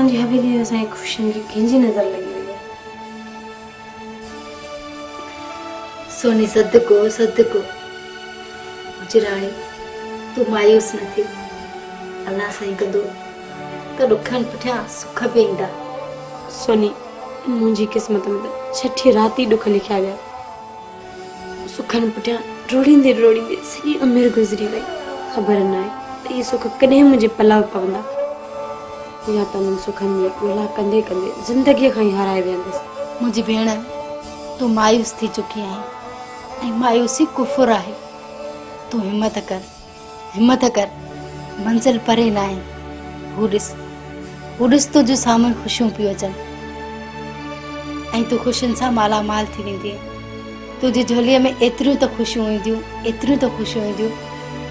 असांजी हवेली असांजी ख़ुशियुनि खे कंहिंजी नज़र लॻी वई आहे। सोनी सदको सदको मुंहिंजी राणी तूं मायूस न थी। अल्लाह साईं कंदो त ॾुखनि पुठियां सुख बि ईंदा। सोनी मुंहिंजी क़िस्मत में त छठी राति ई ॾुख लिखिया विया। सुखनि पुठियां रोड़ींदे रोड़ींदे सॼी उमिरि गुज़री वई। ख़बर न आहे त इहे सुख कॾहिं मुंहिंजे पलव पवंदा या त उन्हनि सुखनि जी ॻोल्हा कंदे कंदे ज़िंदगीअ खां ई हाराए वेंदसि। मुंहिंजी भेण तूं मायूस थी चुकी आहीं ऐं मायूसी कुफुर आहे। तूं हिम्मत कर मंज़िल परे न आहे। हू ॾिस तुंहिंजे साम्हूं ख़ुशियूं पियूं अचनि ऐं तूं ख़ुशियुनि सां मालामाल थी वेंदीअ। तुंहिंजी झोलीअ में एतिरियूं त ख़ुशियूं ईंदियूं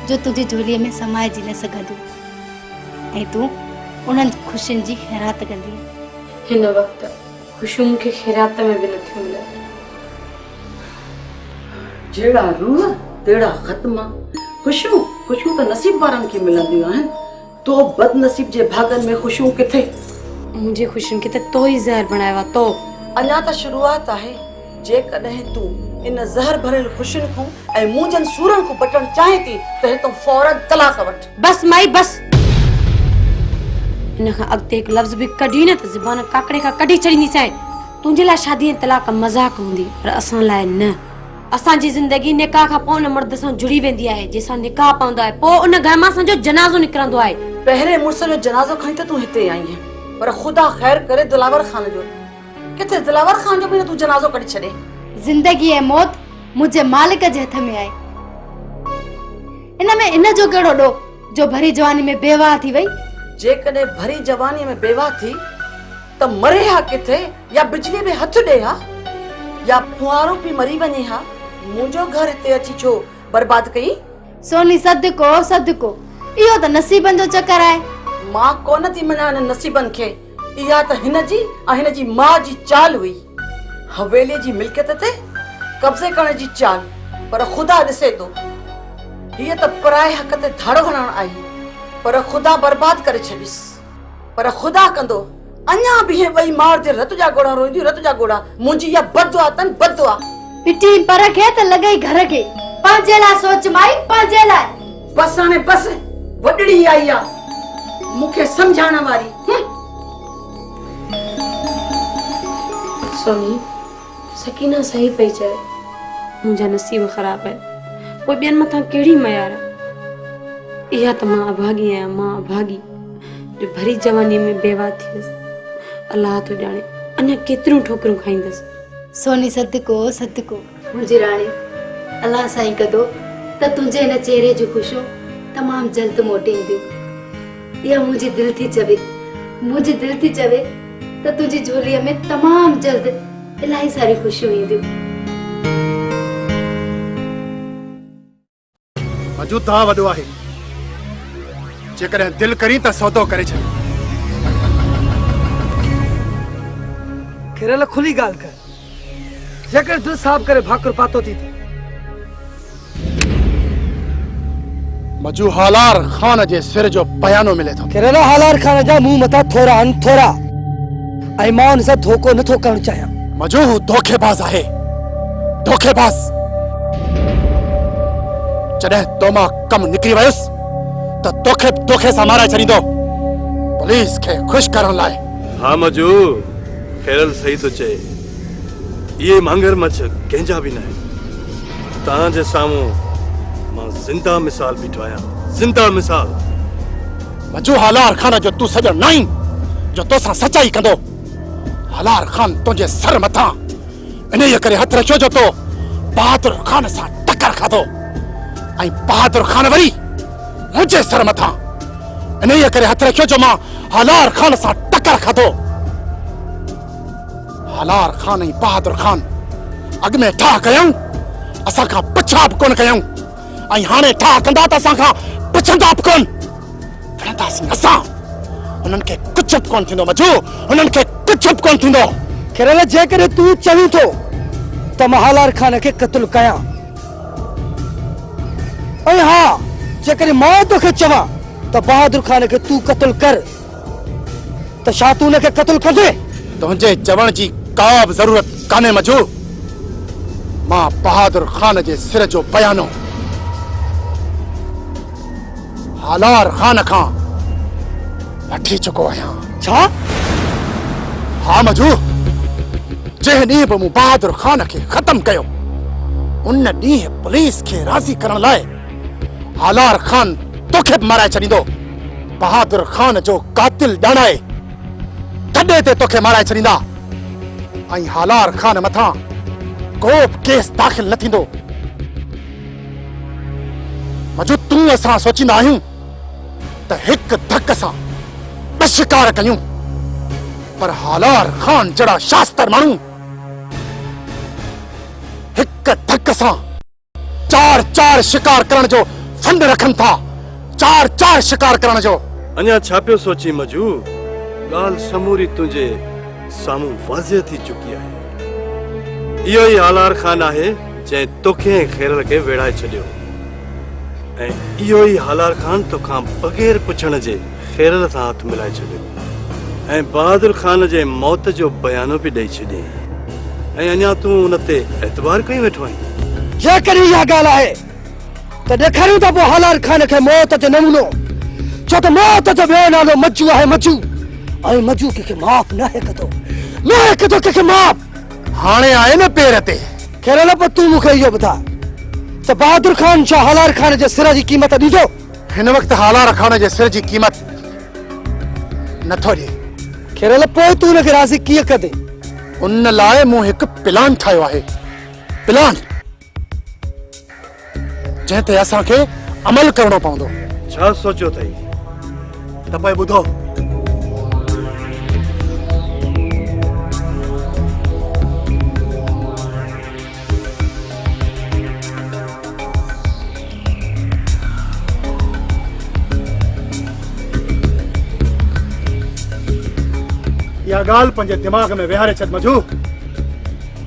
जो तुंहिंजी झोलीअ में समाइजी न सघंदियूं ऐं तूं उन्हनि ख़ुशियुनि जी ख़ैरात कंदी। हिन वक़्तु ख़ुशियूं मूंखे ख़ैरात में बि नथियूं मिलनि। जहिड़ा रूह तहिड़ा ख़त्म। ख़ुशियूं त नसीब वारनि खे मिलंदियूं आहिनि। तो बदनसीब जे भागनि में ख़ुशियूं किथे? मुंहिंजी ख़ुशियुनि खे त तो ई ज़हर बणायो आहे। तो अञा त शुरूआत आहे। जेकॾहिं तूं इन ज़हर भरियल ख़ुशियुनि खां ऐं मुंहिंजनि सूरनि खां बचणु चाहे थी त हितां फौरन तलाक वठ। बस माई बस। इन खां अॻिते हिकु लफ़्ज़ बि कढी न त ज़बान काकड़े खां कढी छॾींदीसांइ। तुंहिंजे लाइ शादी ऐं तलाक मज़ाक हूंदी पर असां लाइ न। असांजी ज़िंदगी निकाह खां पोइ उन मर्द सां जुड़ी वेंदी आहे जंहिंसां निकाह पवंदो आहे। पोइ उन घर मां असांजो जनाज़ो निकिरंदो आहे। पहिरें मुड़ुस जो जनाज़ो खणी त तूं हिते आई आहीं पर ख़ुदा ख़ैर करे दिलावर ख़ान जो किथे? दिलावर ख़ान जो बि तूं जनाज़ो कढी छॾे। ज़िंदगी ऐं मौत मुंहिंजे मालिक जे हथ में आहे। इन में इन जो कहिड़ो ॾोह जो भरी जवानी में बेवाह थी वई। जेकॾहिं भरी जवानी में बेवाह थी त मरे हा किथे या बिजली में हथ ॾे हा या फुआरो पी मरी वञे हा। मुंहिंजो घर हिते अची छो बर्बाद कई? सोनी सदको इहो त नसीबनि जो चक्कर आहे। मां कोन थी मञा हिन नसीबनि खे। इहा त हिन जी ऐं हिन जी मां जी चाल हुई। हवेली जी मिल्कियत ते कब्ज़े करण जी चाल। पर ख़ुदा ॾिसे थो हीअ त पराए हक़ ते धाड़ो हणण आई पर ख़ुदा बर्बाद करे छॾिस। पर ख़ुदा कंदो अञा बि हे ॿई मार जे रत जा गोड़ा रोईंदियूं। रत जा गोड़ा मुंहिंजी इहा बददुआ अथनि बददुआ। पिटी पर खे त लॻई घर खे। पंहिंजे लाइ सोच माई पंहिंजे लाइ। बस हाणे बस वॾड़ी आई आ मूंखे सम्झाइण वारी। सोनी सकीना सही पई चए। मुंहिंजा नसीब ख़राब आहिनि। पोइ ॿियनि मथां कहिड़ी मयार। इहा त मां अभागी आहियां। मां अभागी जो भरी जवानी में बेवाह थियसि। अलाह तो ॼाणे अञा केतिरियूं ठोकरूं खाईंदसि। सोनी सदको मुंहिंजी राणी अल्लाह साईं कंदो त तुंहिंजे हिन चेहरे जूं ख़ुशियूं तमामु जल्द मोटी ईंदियूं। इहा मुंहिंजी दिलि थी चवे त तुंहिंजी झोलीअ में तमामु जल्द इलाही सारी ख़ुशियूं ईंदियूं। मजूद तव्हां वॾो आहे। जेकॾहिं दिलि करी त सौदो करे छॾ। खिरल खुली ॻाल्हि कर। जेकॾहिं दिलि साफ़ करे भाकुर पातो थी मजू हालार खान जे सिर जो बयानो मिले थो। खिरल हालार खान जा मुंह मथा थोरा ऐं मां हुन सां धोखो नथो करणु चाहियां। मजू धोखेबाज़ आहे। धोखेबाज़। जॾहिं तो मां कम निकिरी वयुसि त तोखे सां मारे छॾींदो पुलिस खे ख़ुशि करण लाइ। हाँ मजू खैरल सही तो चए। ये मांगर मछ कंहिंजा बि न आहे। तव्हांजे साम्हूं मां ज़िंदा मिसाल बीठो आहियां। ज़िंदा मिसाल। मजू हालार खान जो तूं सॼो न आहीं जो तोसां सचाई कंदो। हालार खान तुंहिंजे सर मथां इन करे हथ रखियो जो तो बहादुर खान सां टकर खाधो ऐं बहादुर खान वरी मुंहिंजे सर मथां इन करे हथ रखियो जो मां हालार खान सां टकर खाधो। हालार खान ऐं बहादुर खान अॻ में ठाह कयऊं असां खां पुछा बि कोन कयऊं ऐं हाणे ठाह कंदा त असां खां पुछंदा बि कोन। विढ़ंदासीं असां। उन्हनि खे कुझु बि कोन थींदो मजू। उन्हनि खे कुझु बि कोन थींदो। खिरल जेकॾहिं तूं चवीं थो त मां हालार खान खे क़त्ल कयां ऐं हा जेकॾहिं मां तोखे चवां त बहादुर खान खे तूं क़त्ल कर त छा तूं हुनखे क़त्ल कंदे? तुंहिंजे चवण जी का बि ज़रूरत कान्हे मजू। मां बहादुर खान जे सिर जो बयानो हालार खान खां वठी चुको आहियां। छा? हाँ मजू, जंहिं ॾींहुं बि मूं बहादुर खान खे ख़त्म कयो, उन ॾींहुं पुलिस खे राज़ी करण लाइ हालार खान तोखे बि माराए छॾींदो। बहादुर खान जो कातिल ॼाणाए कॾे ते तोखे माराए छॾींदा ऐं हालार खान मथां को बि केस दाख़िल न थींदो। मजू तूं असां सोचींदा आहियूं त हिकु धक सां ॿ शिकार कयूं, पर हालार खान जहिड़ा शास्त्र माण्हू हिकु धक सां चार चार शिकार करण जो फंड रखनि था। चार चार शिकार करण जो। अञा छा पियो सोची मजू? ॻाल्हि समूरी तुंहिंजे साम्हूं वाज़िह थी चुकी आहे। इहो ई हालार खान आहे जंहिं तोखे ऐं खैरल खे वेड़ाए छॾियो, ऐं इहो ई हालार खान तोखां बग़ैर पुछण जे खैरल सां हथ मिलाए छॾियो ऐं बहादुर खान जे मौत जो बयानो बि ॾेई छॾियईं, ऐं अञा तूं उन ते एतबार कई वेठो आहीं। जेकॾहिं इहा ॻाल्हि आहे त ॾेखारियूं था पोइ हालार खान खे मौत जो नमूनो, छो त मौत जो ॿियो नालो मजू आहे। मजू ऐं मजू कंहिंखे माफ़ न आहे कंदो, न आहे कंदो कंहिंखे माफ़। हाणे आहे न पेर ते। खैरल पर तूं मूंखे इहो ॿुधा त बहादुर खान छा हालार खान जे सिर जी क़ीमत ॾींदो? हिन वक़्तु हालार खान जे सिर जी क़ीमत नथो ॾे। खैरल पोइ तूं हुनखे राज़ी कीअं कंदे? उन लाइ मूं हिकु प्लान ठाहियो आहे। प्लान जंहिं ते असांखे अमल करणो पवंदो। छा सोचियो अथई? त पोइ ॿुधो। इहा ॻाल्हि पंहिंजे दिमाग़ में विहारे छॾ मजू,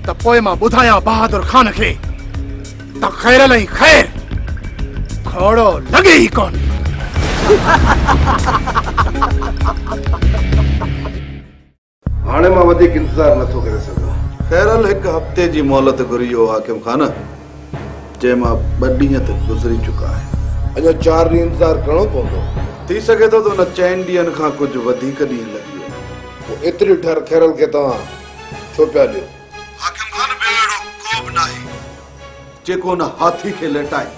त पोइ मां ॿुधायां बहादुर खान खे त खैरल ई खैर खोड़ो लॻे ई कोन। हाणे मां वधीक इंतज़ार नथो करे सघां। खैरल हिकु हफ़्ते जी मोहलत घुरियो हाकिम खान, जंहिं मां 2 ॾींहं त गुज़री चुका आहे। अञा 4 ॾींहं इंतज़ार करणो पवंदो। थी सघे थो त हुन 4 ॾींहंनि खां कुझु वधीक ॾींहं लॻी वञे। पोइ एतिरी ठर खैरल खे तव्हां छो पिया ॾियो? हाकिम खान ॿियो अहिड़ो को बि नाहे जेको हुन हाथी खे लेटाए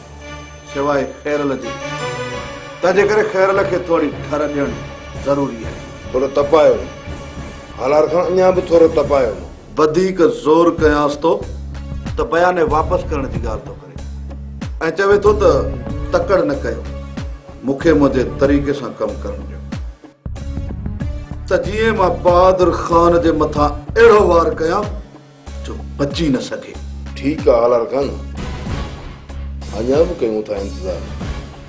सवाइ खैरल जे। तंहिंजे करे खैरल खे थोरी ठर ॾियणु ज़रूरी आहे। थोरो तपायो, हालार खान अञा बि थोरो तपायो। वधीक ज़ोर कयांसि थो त बयाने वापसि करण जी ॻाल्हि थो करे ऐं चवे थो त तकड़ न कयो, मूंखे मुंहिंजे तरीक़े सां कमु करणु ॾियो त जीअं मां बहादुर खान जे मथां अहिड़ो वार कयां जो बची न सघे। ठीकु आहे हालार खान, अञा बि कयूं था इंतज़ार।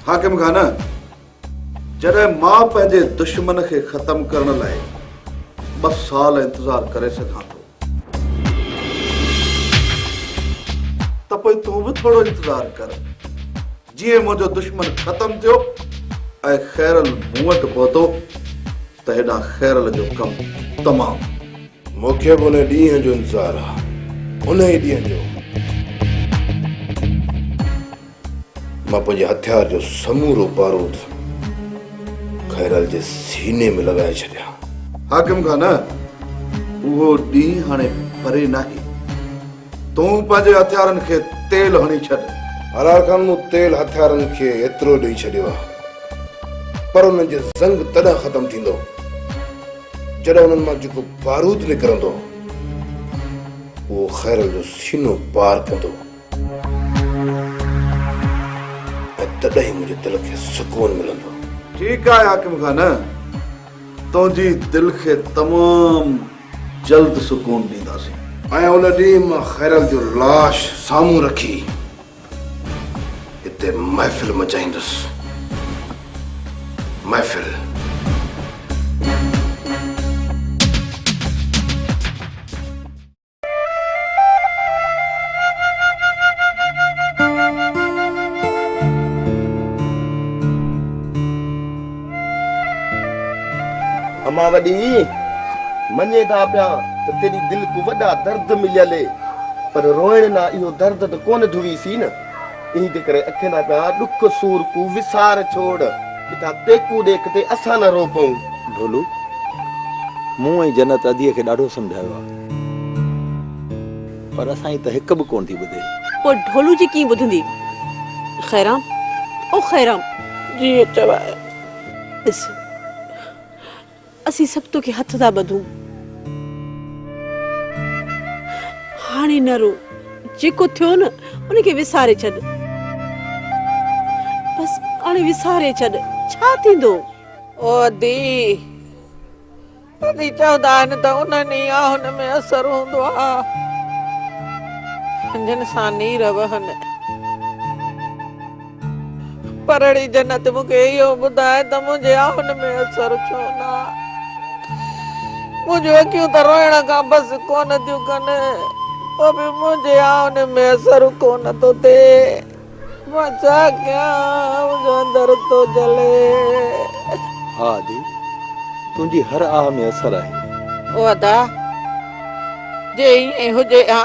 हाकिम खान, जॾहिं मां पंहिंजे दुश्मन खे ख़तम करण लाइ 2 साल इंतज़ार करे सघां थो, त पोइ तूं बि थोरो इंतज़ार कर। जीअं मुंहिंजो दुश्मन ख़तम थियो ऐं खैरल मूं वटि पहुतो त हेॾां खैरल जो कमु तमामु। मूंखे बि उन ॾींहं जो इंतज़ारु आहे, उन ई ॾींहं जो मां पंहिंजे हथियार जो समूरो बारूद खैरल जे सीने में लॻाए छॾिया। हाकिम खान, उहो ॾींहुं हाणे परे नाहे। तूं पंहिंजे हथियारनि खे तेल हणी छॾ। हालार खान मूं तेल हथियारनि खे एतिरो ॾेई छॾियो आहे, पर उन्हनि जो ज़ंग तॾहिं ख़तमु थींदो जॾहिं उन्हनि मां जेको बारूद निकिरंदो उहो खैरल जो सीनो पार कंदो, ऐं तॾहिं मुंहिंजे दिलि खे सुकून मिलंदो। ठीकु आहे हाकिम खान, तुंहिंजी दिलि खे तमामु जल्द सुकून ॾींदासीं। ऐं उन ॾींहुं मां खैरल जो लाश साम्हूं रखी हिते महफ़िल मचाईंदुसि। महफ़िल अमा वॾी मञे था पिया त तेरी दिलि को वॾा दर्द मिलियल पर रोइण ना इहो दर्द त कोन धुवीसी न इन करे अखे ना पिया ॾुख सूर को विसार छोड़ किथा तेकू ॾेख ते असां न रो पऊं ढोलू मूं ऐं जन्नत अदीअ खे ॾाढो सम्झायो आहे पर असांजी त हिकु बि कोन थी ॿुधे पोइ ढोलू जी कीअं ॿुधंदी खैराम ओ खैराम जीअं चवाए ॾिस असीं सभु तोखे हथ था ॿधूं हाणे न रो जेको थियो न उनखे विसारे छॾ बस हाणे विसारे छॾ छा थींदो ओ दी अदी चवंदा आहिनि त उन्हनि या हुन में असर हूंदो आहे जिन सां नीर वहनि परड़ी जन्नत मूंखे इहो ॿुधाए त मुंहिंजे आहुन में असर छो न मुंहिंजूं अखियूं त रोइण खां बसि कोन थियूं कनि पोइ बि मुंहिंजे आहुन में असर कोन थो थिए मां छा कयां मुंहिंजो अंदर थो जले हा दी तुंहिंजी हर आह में असर आहे ओ अदा जे ईअं हुजे हा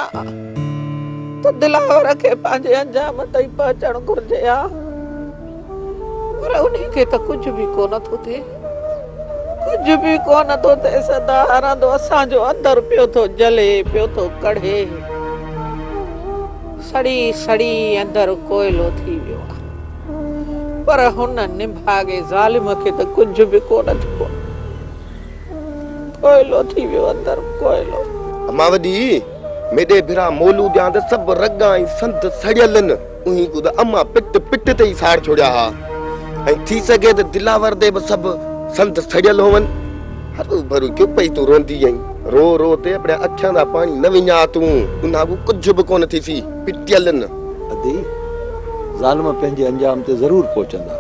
त दिलावर खे पंहिंजे अंजाम ताईं पहुचणु घुरिजे हा पर उनखे त कुझु बि कोन थो थिए कुझु बि कोन थो थिए सदा हरंदो असांजो अंदर पियो थो जले पियो थो कढ़े सड़ी सड़ी अंदर कोयलो थी वियो आहे पर हुन निभागे ज़ालिम खे त कुझु बि कोन थियो कोयलो थी वियो अंदर कोयलो अमा वॾी मेॾे भिरा मोलू ॾियां त सभु रॻा ऐं संत सड़ियल आहिनि उही को त अमा पिट पिट ते ई साड़ छोड़िया हा ऐं थी सघे त दिलावर दे बि सभु संत सड़ियल होवनि हरू भरू क्यों पई तूं रोंदी आहीं रो रो ते अपने अखियां दा पाणी न विञा तूं उन्हा को कुझु बि कोन थीसी पिटियल आहिनि अदी ज़ालिम पंहिंजे अंजाम ते ज़रूर पहुचंदा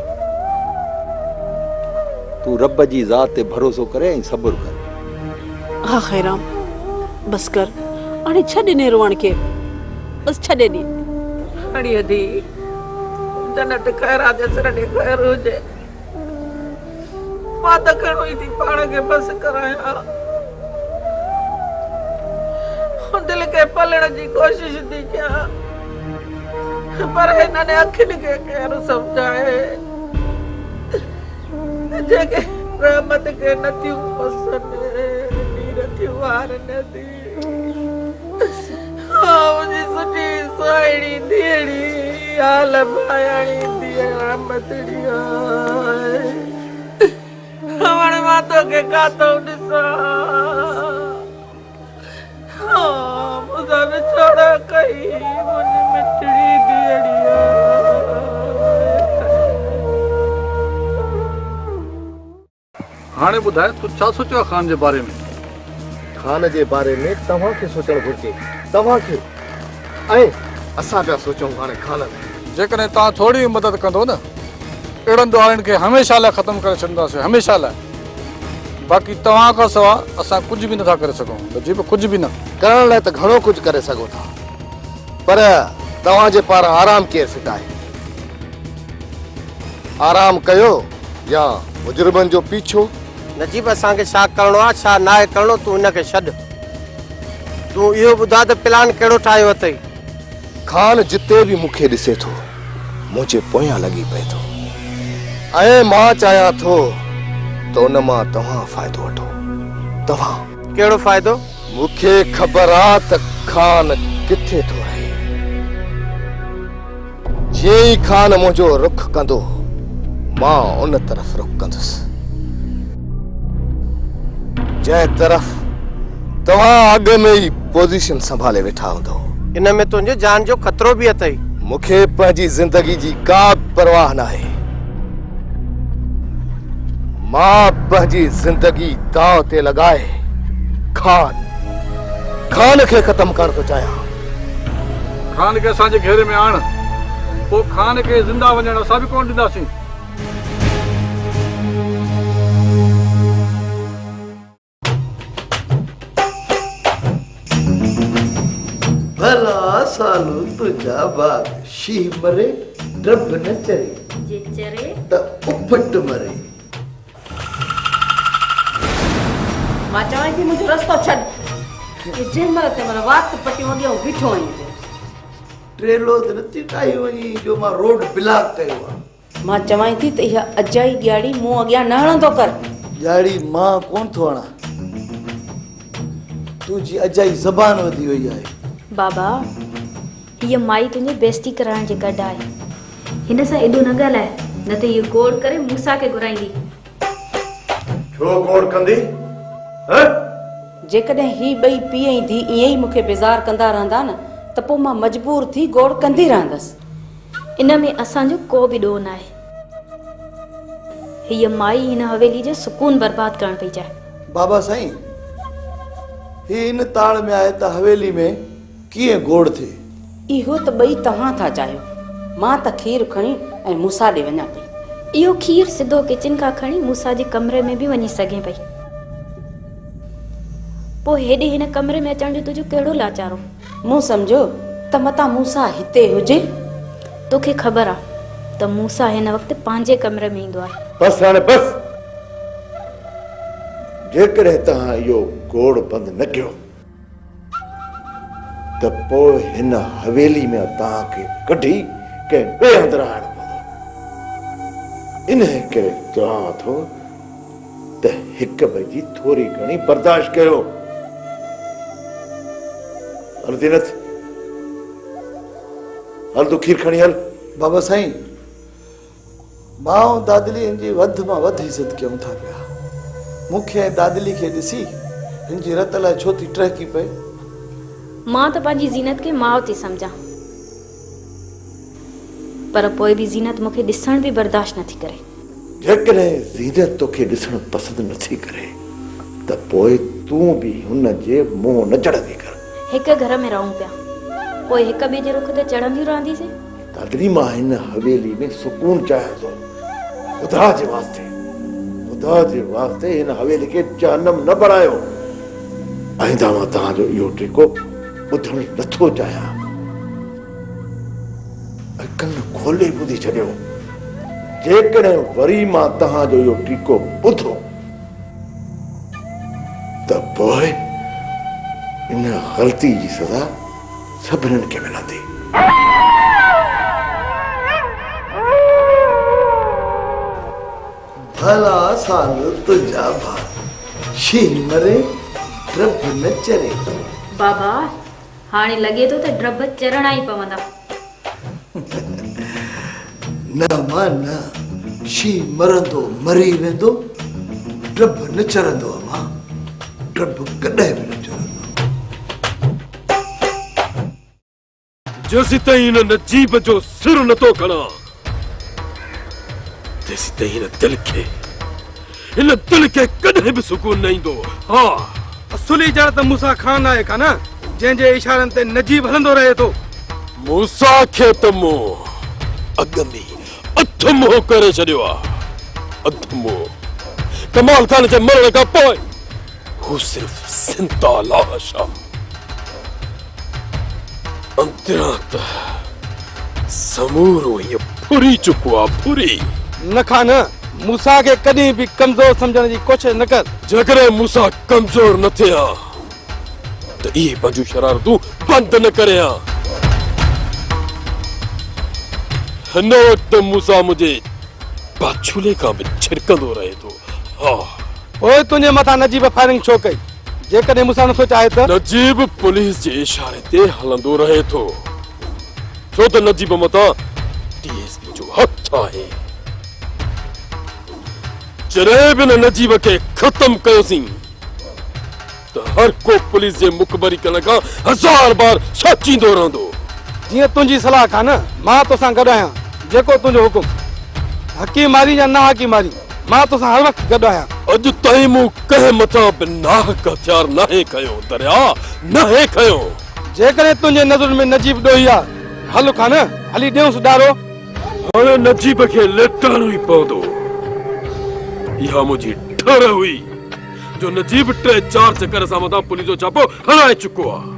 तूं रब जी ज़ात ते भरोसो करे ऐं सब्र कर हा खैराम बस कर हाणे छॾ ॾिने रोअण खे बस छॾे ॾे खड़ी अदी जन्नत खैरा जे सिर ॾे खैर हुजे मां त घणो ई थी पाण खे बस करायां दिल खे पलण जी कोशिश थी कयां पर हिननि अखियुनि खे केरु सम्झाए जेके रहमत खे नथियूं पसंदि नीर थियूं वारनि थी मुंहिंजी सुठी साहेड़ी धीअड़ी हाल भायाणी धीअ रहमतड़ी हाणे मां तोखे काथो ॾिसां मुंहिंजा विछोड़ा कई मुंहिंजी मिठड़ी धीअड़ी हाणे ॿुधाए तूं छा सोचियो आहे खान जे बारे में खान जे बारे में तव्हांखे सोचणु घुरिजे तव्हांखे ऐं असां पिया सोचूं हाणे खान में जेकॾहिं तव्हां थोरी मदद कंदो न अहिड़नि दुआरनि खे हमेशह लाइ ख़तमु करे छॾींदासीं हमेशह लाइ बाक़ी तव्हां खां सवाइ असां कुझु बि नथा करे सघूं जी कुझु बि न करण लाइ त घणो कुझु करे सघो था पर तव्हांजे पारां आराम केरु फिटाए आराम कयो या मुजरिमनि जो पीछो नजीब असांखे छा करिणो आहे छा न आहे करिणो तूं हिनखे छॾ तूं इहो ॿुधा त प्लान कहिड़ो ठाहियो अथई खान जिते बि मूंखे ॾिसे थो मुंहिंजे पोयां लॻी पए थो ऐं मां चाहियां थो त उन मां तव्हां फ़ाइदो वठो तव्हां कहिड़ो फ़ाइदो मूंखे ख़बर आहे त खान किथे थो रहे जीअं ई खान मुंहिंजो रुख कंदो मां उन तरफ़ रुख कंदुसि जंहिं तरफ़ तव्हां अॻु में ई पोज़ीशन संभाले वेठा हूंदो इन में तुंहिंजे जान जो ख़तरो बि अथई मूंखे पंहिंजी ज़िंदगी जी का परवाह न आहे मां पंहिंजी ज़िंदगी दाव ते लॻाए खान खे ख़तमु करणु थो चाहियां खान खे असांजे घेरे में आण पोइ खान खे ज़िंदा वञण असां बि कोन ॾींदासीं भला सालू तुझा बाग शीह मरे ड्रब न चरे जे चरे त उपट मरे मां चवां थी मुंहिंजो रस्तो छॾ जंहिं महिल ते मन वात पटी अॻियां बीठो आहीं ट्रेलो त नथी काई वञी जो मां रोड ब्लॉक कयो आहे। मां चवां थी त इहा अजाई ॾियारी मूं अॻियां न हणंदो कर। ॾियारी मां कोन थो हणा, तुंहिंजी अजाई ज़बान वधी वई आहे। बाबा हीअ माई तुंहिंजी बेइज्जती कराइण जे गॾु आहे। हिन सां एॾो न ॻाल्हाए, न त इहो गोड़ करे मूंसा खे घुराईंदी। छो गोड़ कंदी? जेकॾहिं ही ॿई पीउ ऐं धीउ ईअं ई मूंखे बेज़ार कंदा रहंदा न त पोइ मां मजबूर थी गोड़ कंदी रहंदसि। इन में असांजो को बि ॾोह न आहे। हीअ माई हिन हवेली जो सुकून बर्बाद करण पई चाहे। बाबा साईं, ही इन ताड़ में आहे त हवेली में कीअं गोड़ थिए? इहो त ॿई तव्हां था चाहियो। मां त खीर खणी ऐं मूंसा ॾे वञा पई। इहो खीर सिधो किचन खां खणी मूंसा जे कमरे में बि वञी सघे पई। पोइ हेॾे हिन कमरे में अचण जो तुंहिंजो कहिड़ो लाचारो? मूं सम्झो त मता मूंसा हिते हुजे। तोखे ख़बर आहे त मूंसा हिन वक़्तु पंहिंजे कमरे में ईंदो आहे। बस हाणे बस, जेकॾहिं तव्हां इहो गोड़ बंदि न कयो त पोइ हिन हवेली में तव्हांखे कढी कंहिं ॿिए हंधि आणणो पवंदो। इन करे चवां थो त हिक ॿिए जी थोरी घणी बर्दाश्त कयो। हल दीनत, हल तूं खीर खणी हल। बाबा साईं, मां ऐं दादली हिन जी वधि मां वधि इज़त कयूं था पिया। मूंखे ऐं दादली खे ॾिसी हिन जी रत लाइ छो थी टहिकी पए? मां त पंहिंजी ज़ीनत खे माउ थी सम्झां, पर पोइ बि ज़ीनत मूंखे ॾिसण बि बर्दाश्त नथी करे। जेकॾहिं ज़ीनत तोखे ॾिसणु पसंदि नथी करे त पोइ तूं बि हुन जे मुंहुं न चढ़ंदी कर। हिकु घर में रहूं पिया, पोइ हिक ॿिए जे रुख ते चढ़ंदियूं रहंदीसीं। दादरी, मां हिन हवेली में सुकून चाहियां थो। ख़ुदा जे वास्ते, ख़ुदा जे वास्ते हिन हवेली खे जहन्नम न बणायो। आईंदा मां तव्हांजो इहो टिको ॿुधणु नथो चाहियां। कन खोले ॿुधी छॾियो। जेकॾहिं वरी मां तव्हांजो इहो टीको ॿुधो त पोइ इन ग़लती जी सज़ा सभिनीनि खे मिलंदी। भला साल तुझा भाउ शींह मरे ड्रब न चरे। बाबा हाणे लॻे थो त ड्रब चरणा ई पवंदा। न मां न, शींह मरंदो मरी वेंदो, ड्रब न चरंदो। मां ड्रब कॾहिं बि न चरंदो। जेसी ताईं हिन नजीब जो सिर नथो खणा, तेसी ताईं हिन दिल खे कॾहिं बि सुकून न ईंदो। हा, असुली जड़ त मूसा खान आहे का न, जंहिंजे इशारनि ते नजीब हलंदो रहे थो। मूसा खे त मूं अॻ में अधमुंहुं करे छॾियो आहे। अधमुंहुं कमाल खान जे मरण खां पोइ हू सिर्फ़ ज़िंदा लाश आहे। अंतरां त समूरो हीअ फुरी चुको आहे। फुरी न खान, मूसा खे कॾहिं बि कमज़ोर सम्झण जी कोशिश न कर। जेकॾहिं मूसा कमज़ोर न थिए हा त इहे पंहिंजूं शरारतूं बंदि न करे हा। हिन वक़्तु मूसा मुंहिंजे पाछूले खां बि छिरकंदो रहे थो। हा, ओए तुंहिंजे मथां नजीब फायरिंग छो कई? जेकॾहिं मूंसां नथो चाहे त? नजीब पुलिस जे इशारे ते हलंदो रहे थो, छो त नजीब मथां डीएसपी जो हथ आहे। जॾहिं बि नजीब खे ख़तम कयोसीं त हर को पुलिस जे मुखबरी करण खां 1000 बार सोचींदो रहंदो। जीअं तुंहिंजी सलाह खां न, मां तोसां गॾु आहियां। जेको तुंहिंजो हुकुम, हकीमारी या ना हकीमारी, मां तोसां हर वक़्तु गॾु आहियां। अॼु ताईं मूं कंहिं मथां बि नाहक हथियार नाहे खयो, दरिया नाहे खयो। जेकॾहिं तुंहिंजे नज़र में नजीब ॾोही आहे, हल खान हली ॾियूंसि ॾारो। हाणे नजीब खे लेटाइणो ई पवंदो। इहा मुंहिंजी ठर हुई जो नजीब 3-4 चकर सां मथां पुलिस जो छापो हणाए चुको आहे।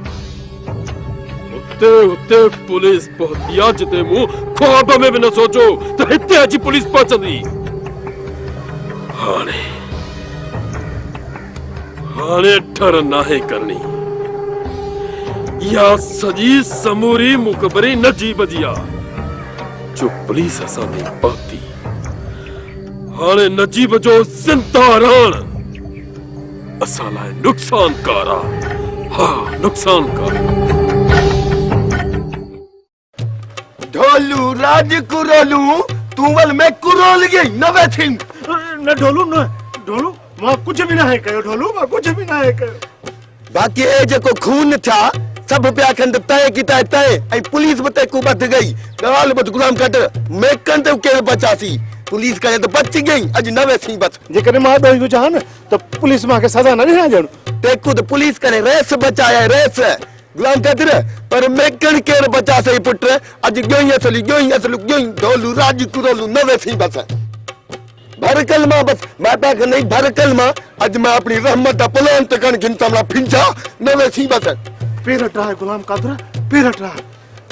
हुते पुलिस पहुती आहे जिते मूं ख्वाब में बि न सोचो त हिते अची पुलिस हाणे ठर नाहे करनी या सजी समूरी मुकबरी न जी बजिया जो पुलिस असांजी पहुती हाणे नजीब जो ज़िंदा रहण असां लाइ नुक़सानकार आहे हा नुक़सानकार ढोलू राज कुरोलू तू वल में कुरोल गई न वेठी न ढोलू न ढोलू मां कुछ भी ना है कयो ढोलू मां कुछ भी ना है कयो बाकी ए जेको खून था सब पिया कंद तय किता तय ऐं पुलिस बते को बच गई गाल बत गुलाम कट मैं कंद के बचासी पुलिस करे तो बच गई अज न वेठी बस जेकर मां दई जो चाहन तो पुलिस मां के सजा न ॾिना ॼण ते खुद पुलिस करे रेस बचाया रेस गुलाम कदर पर मैं कण के बचा सही पुत्र अज गई असली ढोलू राज कुरोलू न वेठी बस भरकल मां बस माता के नहीं भरकल मां अज मैं अपनी रहमत दा पलान तकन गिन तमला फिंचा न वेठी बस पेर ट्राय गुलाम कादर पेर ट्राय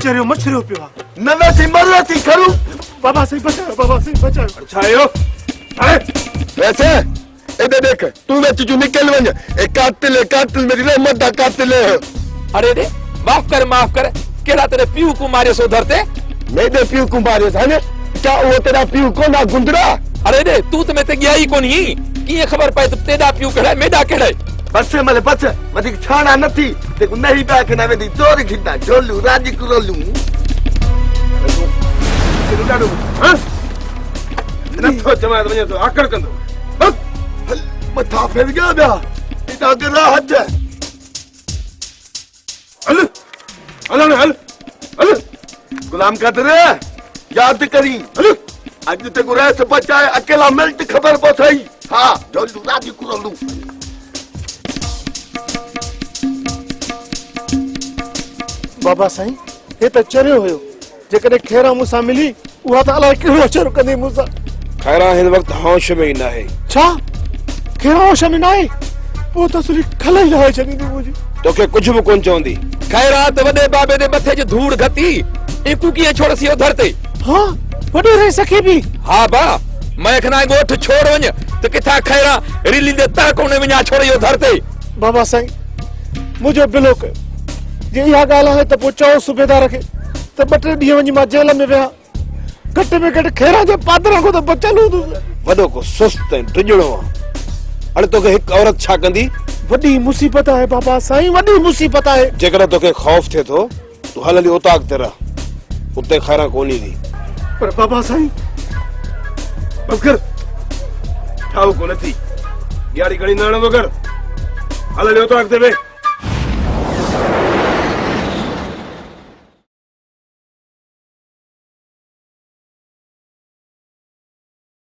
चरियो मछरियो पियो न वेठी मरती करू बाबा से बचाओ अच्छा यो वैसे इधर देख तू में तू निकल वंज ए कातिल मेरी रहमत दा कातिल है अरे रे माफ कर केड़ा तेरे पीऊ को मारे सो धरते मेरे पीऊ को मारे था ने क्या वो तेरा पीऊ को ना गुंदरा अरे रे तू तो में ते गया ही कोनी की खबर पाए तो तेरा पीऊ केड़ा मेडा केड़ा बस बस मदिक छाना नथी ते नहीं बैक ना वेदी तोर खिंदा ढोलू राज कुरोलू ॾाढो नथो जमात वञे तो आकड़ कंदो मथा फेर गया बया इता गरा हज हल गुलाम कादर याद करी अज ते गुरेस बचाए अकेला मिल्ट खबर पथई हां ढोलू राज कुरोलू बाबा साईं हे त चरियो हुयो जेकॾहिं खेरा मूंसां मिली उहा त अलाए कहिड़ो चरो कंदी मूंसां खैरा हिन वक्त होश में ही ना है छा खेरा होश में न आहे पोइ त सुरी खल ई लहाए छॾींदी मुंहिंजी तोखे कुछ भी कोन चवंदी खैरात वडे बाबे दे मथे जो धूड़ घती एकू की छोड़सी ओ धरते हां वॾो रही सके भी हां बा मैं खना गोठ छोड़ वञ त किथा खैरा रिली दे ता कोने वञा छोड़ियो धरते बाबा साईं मुंहिंजो बिलो कयो जे इहा ॻाल्हि आहे त पोइ चओ सूबेदार खे त 2-3 ॾींहं वञी मां जेल में विया घटि में घटि खेरा जे पादरा को त बचल हूंदुसि वडो को सुस्त ऐं टिजड़ो अरे तोखे हिकु औरत छा कंदी वॾी मुसीबत आहे बाबा साईं वॾी मुसीबत आहे जेकर तोखे खौफ थे तो तू हल हली उताक ते रह उते खैरा कोनी दी पर बाबा साईं बस कर ठाऊ को नथी यारी घणी न हणंदो कर हल हली उताक ते वे